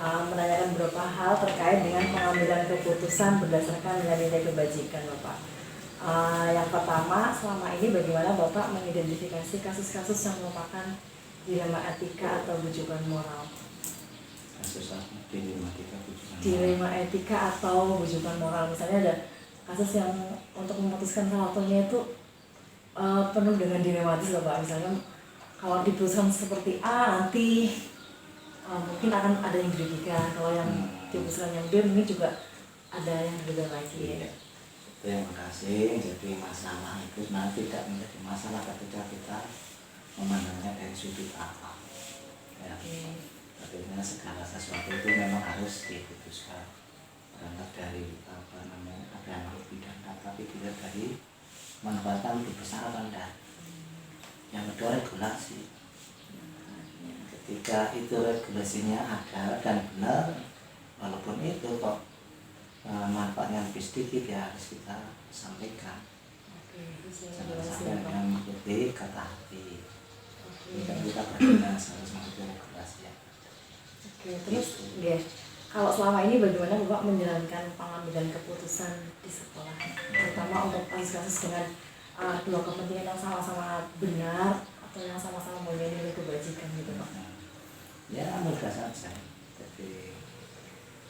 menanyakan beberapa hal terkait dengan pengambilan keputusan berdasarkan nilai-nilai kebajikan, Bapak. Yang pertama, selama ini bagaimana Bapak mengidentifikasi kasus-kasus yang merupakan dilema etika atau bujukan moral? Kasus apa? Dilema etika atau bujukan moral. Misalnya ada kasus yang untuk memutuskan salah satunya itu penuh dengan dilematis, Bapak. Misalnya kalau diputuskan seperti A, nanti mungkin akan ada yang dirugikan. Kalau yang diputuskan yang B, mungkin juga ada yang berbeda lagi. Iya. Terima kasih. Jadi masalah itu nanti tidak menjadi masalah ketika kita memandangnya dari sudut apa. Ya. Artinya segala sesuatu itu memang harus diputuskan berangkat dari ada yang lebih dan tapi dilihat dari manfaatkan lebih besar apa enggak. Yang kedua regulasi. Ketika itu regulasinya ada dan benar, walaupun itu kok manfaatnya lebih sedikit, ya harus kita sampaikan. Jangan sampai dengan mengikuti kata hati. Ini kan kita berdinas harus mengikuti regulasi ya. Terus kalau selama ini bagaimana Bapak menjalankan pengambilan keputusan di sekolah, terutama untuk kasus-kasus dengan dua kepentingan yang sama-sama benar atau yang sama-sama mempunyai nilai kebajikan gitu, Pak? Ya mudah saja. Jadi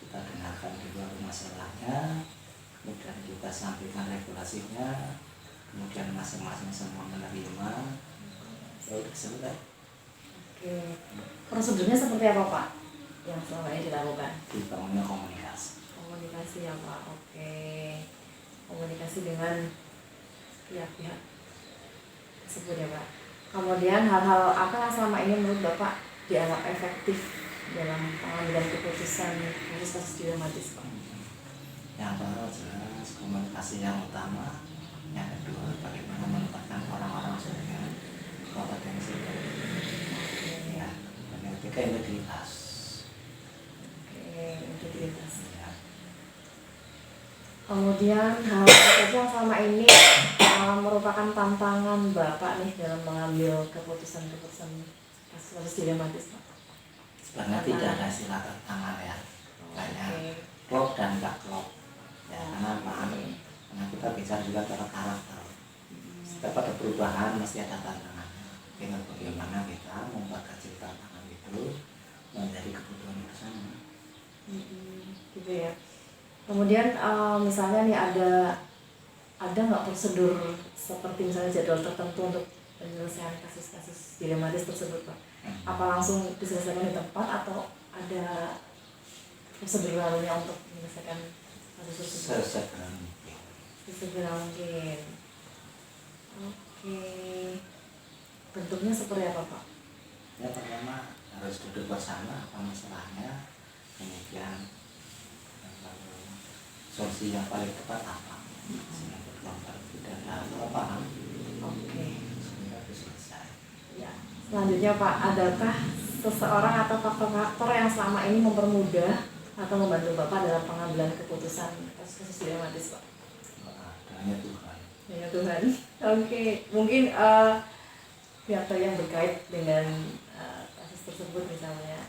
kita dengarkan dulu masalahnya, kemudian kita sampaikan regulasinya, kemudian masing-masing semua menerima, ya udah selesai. Prosedurnya seperti apa, Pak, yang selama ini dilakukan? Dibangunnya komunikasi. Komunikasi ya, Pak. Komunikasi dengan pihak-pihak tersebut ya, Pak. Kemudian hal-hal apa yang selama ini menurut Bapak dianggap efektif dalam pengambilan keputusan kasus-kasus dilematis, Pak? Yang pertama jelas komunikasi yang utama. Yang kedua bagaimana menempatkan orang-orang sesuai kompetensi. Ya, dan yang ketiga integritas. Integritas. Ya. Kemudian hal apa yang selama ini merupakan tantangan Bapak nih dalam mengambil keputusan kasus dilematis, Pak? Sebenarnya tidak ada istilah tantangan ya, kayak klop dan nggak klop. Ya, karena kita bicara juga tentang karakter. Setiap ada perubahan mesti ada tantangannya. Tinggal bagaimana kita membatasi tantangan itu menjadi kebutuhan bersama. Gitu ya. Kemudian misalnya nih ada nggak prosedur seperti misalnya jadwal tertentu untuk penyelesaian kasus-kasus dilematis tersebut, Pak? Apa langsung diselesaikan di tempat atau ada prosedur lainnya untuk menyelesaikan kasus tersebut? Sesegera mungkin. Oke. Bentuknya seperti apa, Pak? Ya pertama harus duduk bersama apa masalahnya, kemudian solusi yang paling tepat apa. Tidak ada paham. Sehingga itu selesai. Ya. Selanjutnya, Pak, adakah seseorang atau faktor-faktor yang selama ini mempermudah atau membantu Bapak dalam pengambilan keputusan kasus-kasus dilematis, Pak? Hanya Tuhan. Hanya Tuhan. Oke. Mungkin pihak yang berkait dengan kasus tersebut misalnya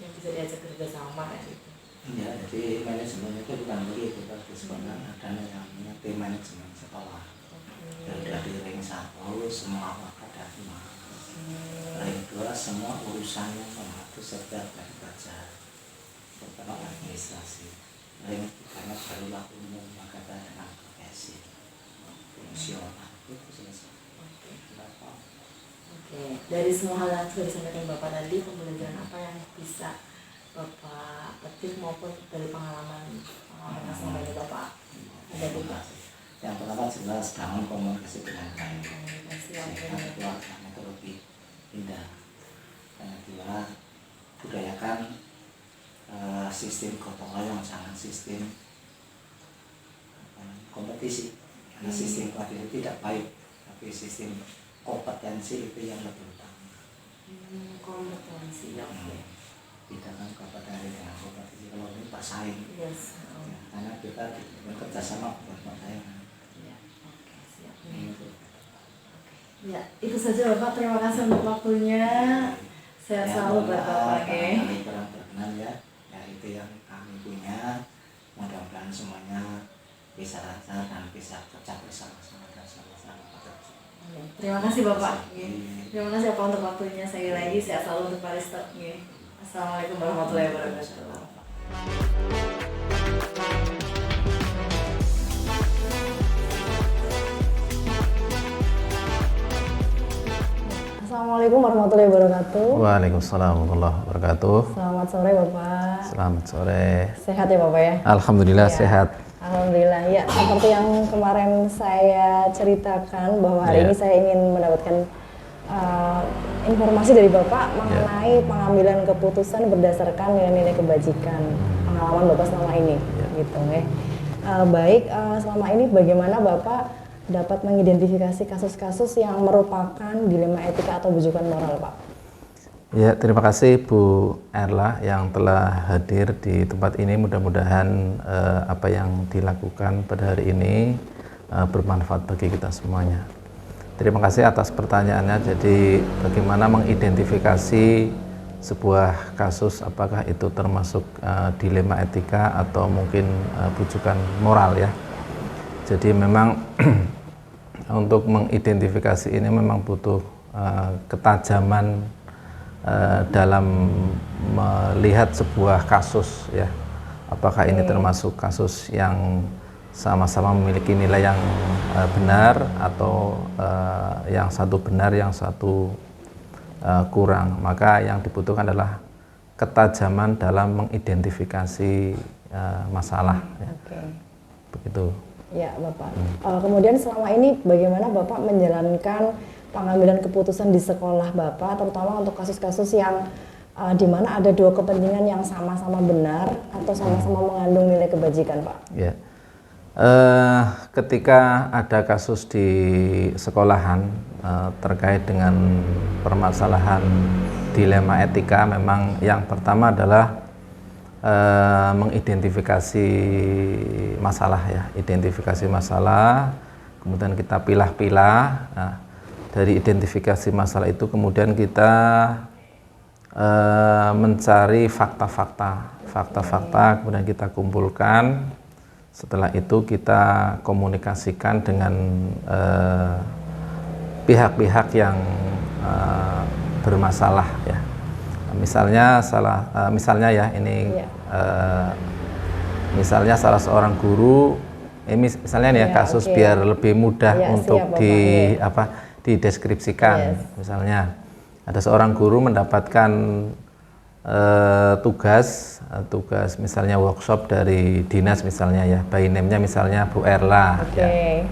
yang bisa diajak kerjasama kan gitu. Ya, jadi manajemen itu bukan begitu, tapi sebenarnya ada yang namanya tim manajemen sekolah. Dari ring 1 semua wakat dan semua. Ring 2 semua urusannya mengatur setiap dari belajar. Pertama administrasi. Ring 3 barulah umum maka dengan profesi. Fungsional itu selesai. Dari semua hal yang sudah disampaikan Bapak tadi, pembelajaran apa yang bisa Bapak petik maupun dari pengalaman yang selama ini Bapak ada di Pak? Yang pertama jelas bangun komunikasi dengan baik. Sehingga keluarganya itu lebih indah. Yang kedua budayakan sistem gotong royong, jangan sistem kompetisi. Karena sistem kompetisi tidak baik, tapi sistem kompetensi itu yang lebih utama. Kompetensi ya. Tidak kan kompetensi dengan kompetisi, kalau ini bersaing. Yes. Ya, karena kita bekerja sama buat persaingan. Ya, oke, siap. Ya, itu saja Bapak. Terima kasih untuk waktunya. Sehat selalu buat Bapak. Kurang berkenan ya. bisa kerja bersama-sama dan sama-sama bekerja. Terima kasih Bapak. Terima kasih Bapak untuk waktunya. Sekali lagi sehat selalu untuk Pak Risto. Assalamualaikum warahmatullahi wabarakatuh. Assalamualaikum warahmatullahi wabarakatuh. Waalaikumsalam warahmatullahi wabarakatuh. Selamat sore Bapak. Selamat sore. Sehat ya Bapak ya? Alhamdulillah Ya. sehat. Alhamdulillah ya. Seperti yang kemarin saya ceritakan bahwa hari Ya. ini saya ingin mendapatkan informasi dari Bapak mengenai pengambilan keputusan berdasarkan nilai-nilai kebajikan pengalaman Bapak selama ini, gitu ya. Baik, selama ini bagaimana Bapak dapat mengidentifikasi kasus-kasus yang merupakan dilema etika atau bujukan moral, Pak? Ya, terima kasih Bu Erla yang telah hadir di tempat ini. Mudah-mudahan apa yang dilakukan pada hari ini bermanfaat bagi kita semuanya. Terima kasih atas pertanyaannya. Jadi, bagaimana mengidentifikasi sebuah kasus, apakah itu termasuk dilema etika atau mungkin bujukan moral ya. Jadi memang untuk mengidentifikasi ini memang butuh ketajaman dalam melihat sebuah kasus ya. Apakah ini termasuk kasus yang sama-sama memiliki nilai yang benar atau yang satu benar, yang satu kurang. Maka yang dibutuhkan adalah ketajaman dalam mengidentifikasi masalah ya. Begitu. Ya Bapak. Kemudian selama ini bagaimana Bapak menjalankan pengambilan keputusan di sekolah Bapak, terutama untuk kasus-kasus yang di mana ada dua kepentingan yang sama-sama benar atau sama-sama mengandung nilai kebajikan, Pak? Ya. Ketika ada kasus di sekolahan terkait dengan permasalahan dilema etika, memang yang pertama adalah mengidentifikasi masalah ya, identifikasi masalah, kemudian kita pilah-pilah. Nah, dari identifikasi masalah itu kemudian kita mencari fakta-fakta, kemudian kita kumpulkan. Setelah itu kita komunikasikan dengan pihak-pihak yang bermasalah ya. Misalnya ya ini misalnya salah seorang guru, misalnya nih ya kasus biar lebih mudah untuk dideskripsikan. Misalnya ada seorang guru mendapatkan tugas misalnya workshop dari dinas misalnya ya, by name-nya misalnya Bu Erla. Ya.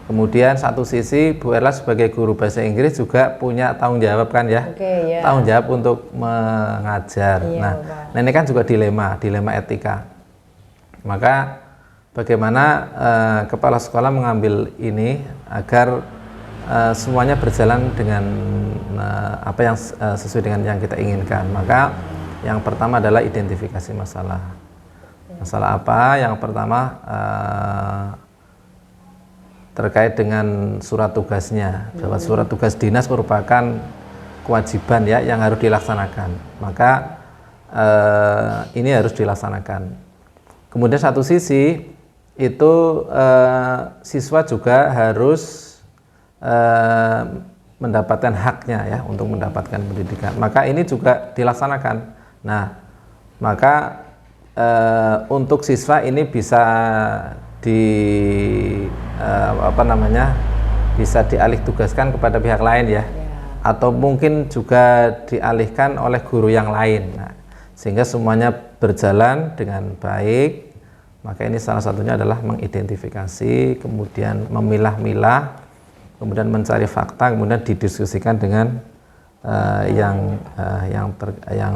Kemudian satu sisi Bu Erla sebagai guru bahasa Inggris juga punya tanggung jawab kan ya, tanggung jawab untuk mengajar. Nah ini kan juga dilema etika. Maka bagaimana kepala sekolah mengambil ini agar semuanya berjalan dengan apa yang sesuai dengan yang kita inginkan. Maka yang pertama adalah identifikasi masalah. Masalah apa? Yang pertama terkait dengan surat tugasnya, bahwa surat tugas dinas merupakan kewajiban ya yang harus dilaksanakan. Maka ini harus dilaksanakan. Kemudian satu sisi itu siswa juga harus mendapatkan haknya ya untuk mendapatkan pendidikan. Maka ini juga dilaksanakan. Nah, maka untuk siswa ini bisa bisa dialih tugaskan kepada pihak lain ya, atau mungkin juga dialihkan oleh guru yang lain. Nah, sehingga semuanya berjalan dengan baik. Maka ini salah satunya adalah mengidentifikasi, kemudian memilah-milah, kemudian mencari fakta, kemudian didiskusikan dengan yang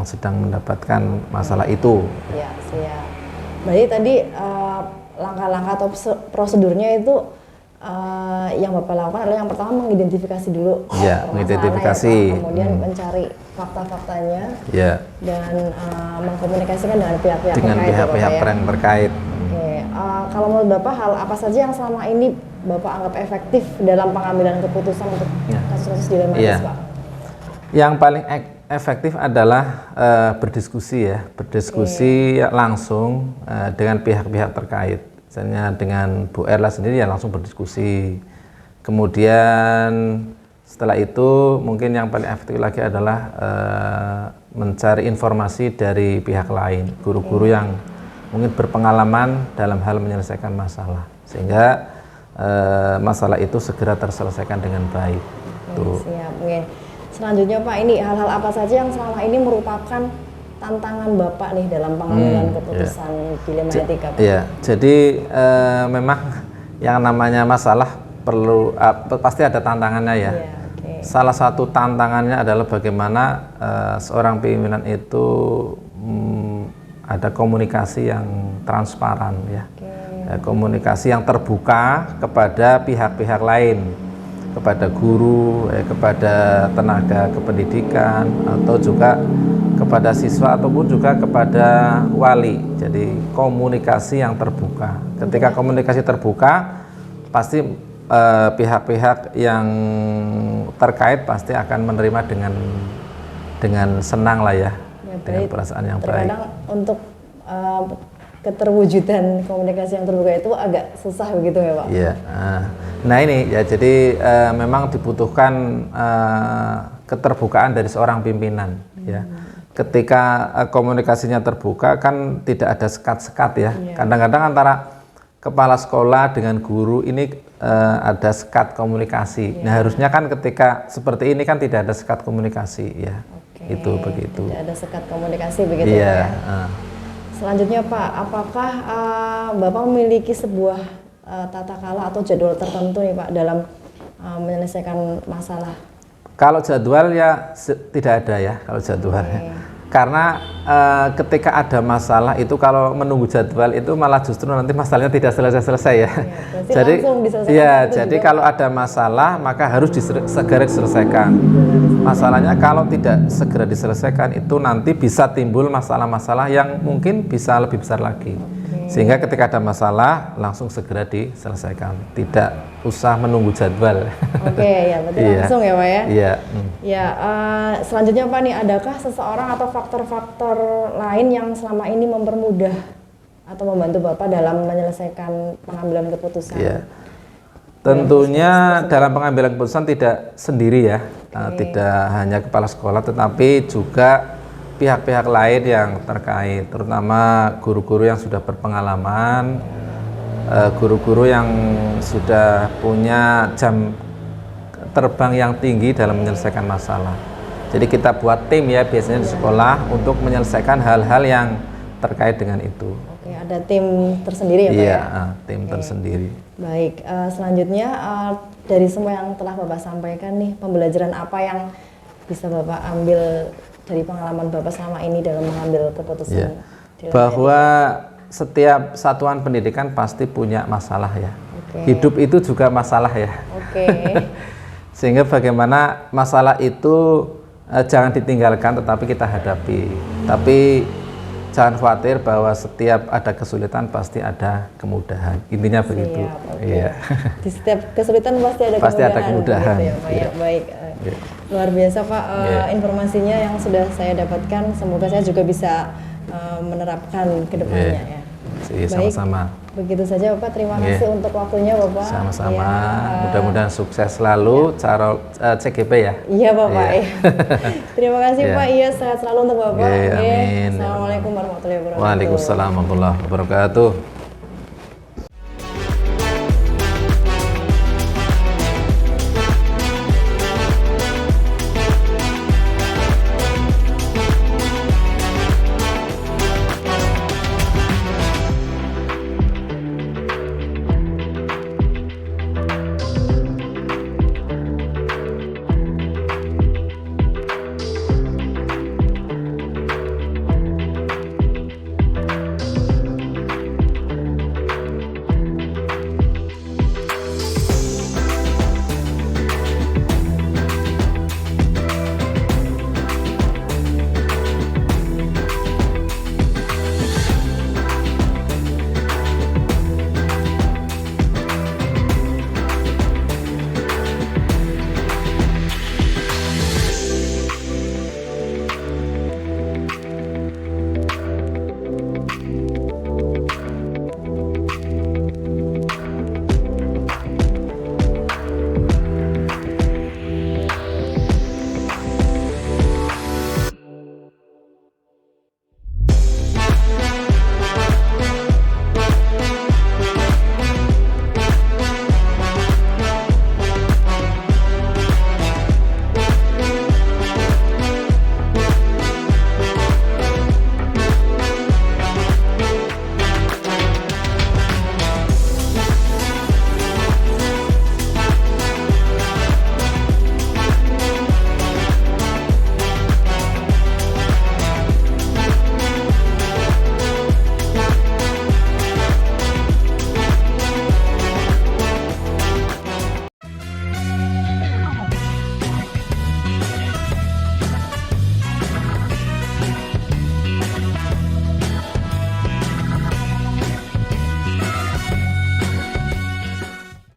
sedang mendapatkan masalah itu. Ya, siap. Berarti tadi langkah-langkah atau prosedurnya itu yang Bapak lakukan adalah yang pertama mengidentifikasi dulu. Ya, mengidentifikasi. Ya, kemudian mencari fakta-faktanya. Ya. Dan mengkomunikasikan dengan pihak-pihak terkait. Dengan pihak-pihak terkait. Oke, kalau menurut Bapak hal apa saja yang selama ini Bapak anggap efektif dalam pengambilan keputusan untuk kasus-kasus dilematis, Pak? Yang paling efektif adalah berdiskusi ya, langsung dengan pihak-pihak terkait. Misalnya dengan Bu Erla sendiri ya langsung berdiskusi. Kemudian setelah itu mungkin yang paling efektif lagi adalah mencari informasi dari pihak lain, guru-guru yang mungkin berpengalaman dalam hal menyelesaikan masalah, sehingga masalah itu segera terselesaikan dengan baik. Tuh. Siap. Oke. Selanjutnya Pak, ini hal-hal apa saja yang selama ini merupakan tantangan Bapak nih dalam pengambilan keputusan dilema etika, Pak? Iya, jadi memang yang namanya masalah perlu pasti ada tantangannya ya. Iya, oke. Salah satu tantangannya adalah bagaimana seorang pimpinan itu ada komunikasi yang transparan ya. Komunikasi yang terbuka kepada pihak-pihak lain, kepada guru, kepada tenaga kependidikan, atau juga kepada siswa ataupun juga kepada wali. Jadi komunikasi yang terbuka. Ketika komunikasi terbuka, pasti pihak-pihak yang terkait pasti akan menerima dengan senang lah ya, dengan perasaan yang baik. Terkadang untuk keterwujudan komunikasi yang terbuka itu agak susah begitu ya Pak? Iya. Nah ini ya, jadi memang dibutuhkan keterbukaan dari seorang pimpinan ya. Ketika komunikasinya terbuka kan tidak ada sekat-sekat ya. Kadang-kadang antara kepala sekolah dengan guru ini ada sekat komunikasi. Nah harusnya kan ketika seperti ini kan tidak ada sekat komunikasi ya. Itu begitu. Tidak ada sekat komunikasi begitu ya. Selanjutnya Pak, apakah Bapak memiliki sebuah tata kala atau jadwal tertentu nih Pak dalam menyelesaikan masalah? Kalau jadwal ya tidak ada ya kalau jadwalnya. Karena ketika ada masalah itu kalau menunggu jadwal itu malah justru nanti masalahnya tidak selesai-selesai ya. Jadi ya, jadi kalau ada masalah maka harus segera diselesaikan. Masalahnya kalau tidak segera diselesaikan itu nanti bisa timbul masalah-masalah yang mungkin bisa lebih besar lagi. Sehingga ketika ada masalah langsung segera diselesaikan, tidak usah menunggu jadwal. Oke, ya berarti langsung ya Pak ya. Iya. Ya, selanjutnya Pak nih, adakah seseorang atau faktor-faktor lain yang selama ini mempermudah atau membantu Bapak dalam menyelesaikan pengambilan keputusan? Iya. Tentunya dalam pengambilan keputusan tidak sendiri ya, tidak hanya kepala sekolah, tetapi juga pihak-pihak lain yang terkait, terutama guru-guru yang sudah berpengalaman, guru-guru yang sudah punya jam terbang yang tinggi dalam menyelesaikan masalah. Jadi kita buat tim ya biasanya di sekolah untuk menyelesaikan hal-hal yang terkait dengan itu. Oke, ada tim tersendiri ya Pak ya? Iya, tim tersendiri. Baik, selanjutnya dari semua yang telah Bapak sampaikan nih, pembelajaran apa yang bisa Bapak ambil dari pengalaman Bapak selama ini dalam mengambil keputusan? Bahwa setiap satuan pendidikan pasti punya masalah ya. Hidup itu juga masalah ya. Sehingga bagaimana masalah itu jangan ditinggalkan tetapi kita hadapi. Tapi jangan khawatir bahwa setiap ada kesulitan pasti ada kemudahan. Intinya begitu. Iya. Di setiap kesulitan pasti ada kemudahan. Gitu ya, Pak, ya. Baik. Luar biasa Pak informasinya yang sudah saya dapatkan. Semoga saya juga bisa menerapkan ke depannya ya. Sama-sama. Begitu saja Bapak, terima kasih untuk waktunya Bapak. Sama-sama. Mudah-mudahan sukses selalu cara CGP ya. Iya Bapak. Terima kasih Pak. Iya, sehat selalu untuk Bapak. Amin. Assalamualaikum warahmatullahi wabarakatuh. Waalaikumsalam warahmatullahi wabarakatuh.